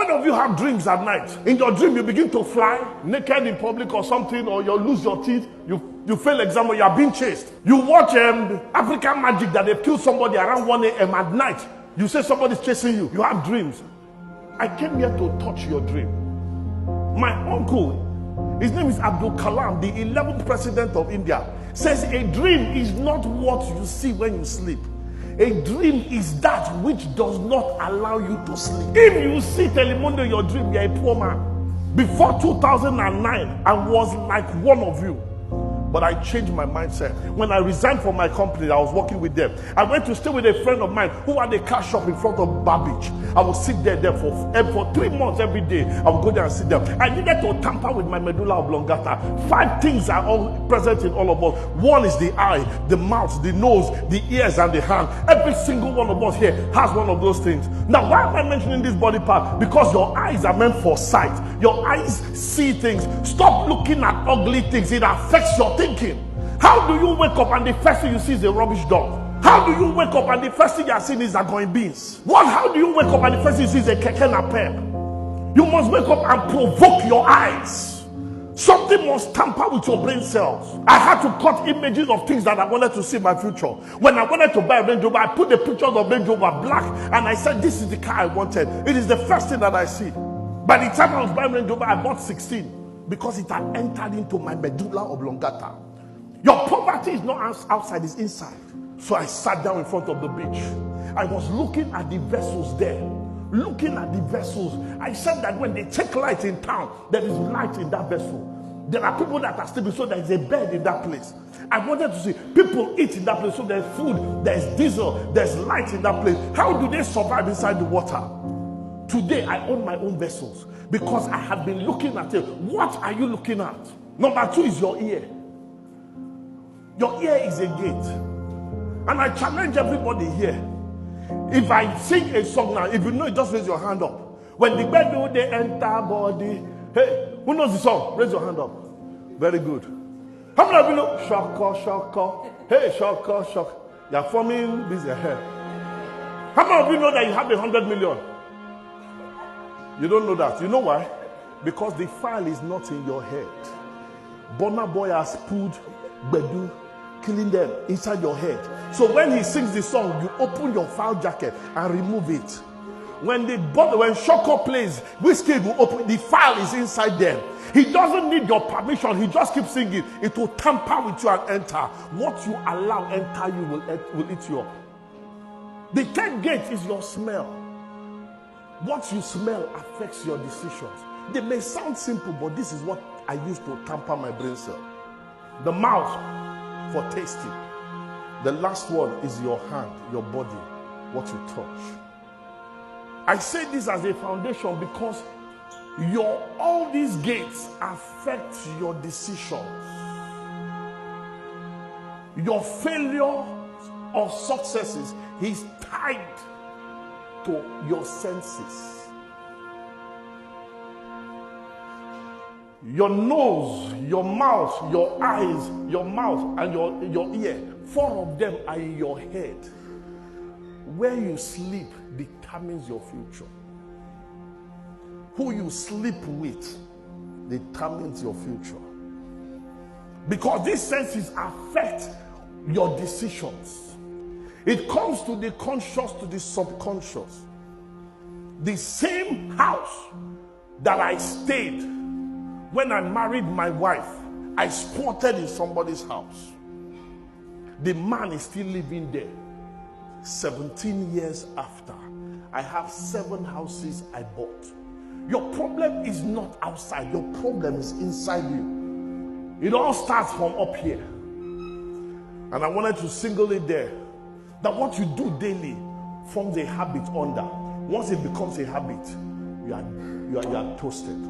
many of you have dreams at night? In your dream, you begin to fly naked in public or something, or you lose your teeth, you fail exam, or you are being chased. You watch African Magic that they kill somebody around 1 a.m. at night. You say somebody's chasing you. You have dreams. I came here to touch your dream. My uncle, his name is Abdul Kalam, the 11th president of India, says a dream is not what you see when you sleep. A dream is that which does not allow you to sleep. If you see Telemundo in your dream, you're a poor man. Before 2009, I was like one of you. But I changed my mindset. When I resigned from my company, I was working with them. I went to stay with a friend of mine who had a car shop in front of Bar Beach. I would sit there for 3 months every day. I would go there and sit there. I needed to tamper with my medulla oblongata. 5 things are all present in all of us. One is the eye, the mouth, the nose, the ears, and the hand. Every single one of us here has one of those things. Now, why am I mentioning this body part? Because your eyes are meant for sight. Your eyes see things. Stop looking at ugly things. It affects your thinking. How do you wake up and the first thing you see is a rubbish dog? How do you wake up and the first thing you are seeing is going beans? How do you wake up and the first thing you see is a keke napep? You must wake up and provoke your eyes. Something must tamper with your brain cells. I had to cut images of things that I wanted to see in my future. When I wanted to buy a Range Rover, I put the pictures of Range Rover black and I said, this is the car I wanted. It is the first thing that I see. By the time I was buying Range Rover, I bought 16 because it had entered into my medulla oblongata. Your poverty is not outside, it's inside. So I sat down in front of the beach. I was looking at the vessels there. Looking at the vessels. I said that when they take light in town, there is light in that vessel. There are people that are sleeping, so there is a bed in that place. I wanted to see people eat in that place, so there's food, there's diesel, there's light in that place. How do they survive inside the water? Today, I own my own vessels because I have been looking at it. What are you looking at? Number 2 is your ear. Your ear is a gate. And I challenge everybody here. If I sing a song now, if you know it, just raise your hand up. When the bed they enter body. Hey, who knows the song? Raise your hand up. Very good. How many of you know? Shaka, shaka. Hey, shaka, shaka. You are forming this hair. How many of you know that you have 100 million? You don't know that. You know why? Because the file is not in your head. Burna Boy has put Bedu, killing them inside your head. So when he sings the song, you open your file jacket and remove it. When Shoko plays, Whiskey will open, the file is inside them. He doesn't need your permission. He just keeps singing. It will tamper with you and enter. What you allow enter you will eat you up. The 10th gate is your smell. What you smell affects your decisions. They may sound simple, but this is what I use to tamper my brain cell. The mouth for tasting. The last one is your hand, your body, what you touch. I say this as a foundation because all these gates affect your decisions. Your failure or successes is tied to your senses. Your nose, your mouth, your eyes, your mouth, and your ear. 4 of them are in your head. Where you sleep determines your future. Who you sleep with determines your future. Because these senses affect your decisions. It comes to the conscious, to the subconscious. The same house that I stayed when I married my wife, I squatted in somebody's house. The man is still living there. 17 years after, I have 7 houses I bought. Your problem is not outside. Your problem is inside you. It all starts from up here. And I wanted to single it there. That what you do daily forms a habit under. Once it becomes a habit, you are toasted.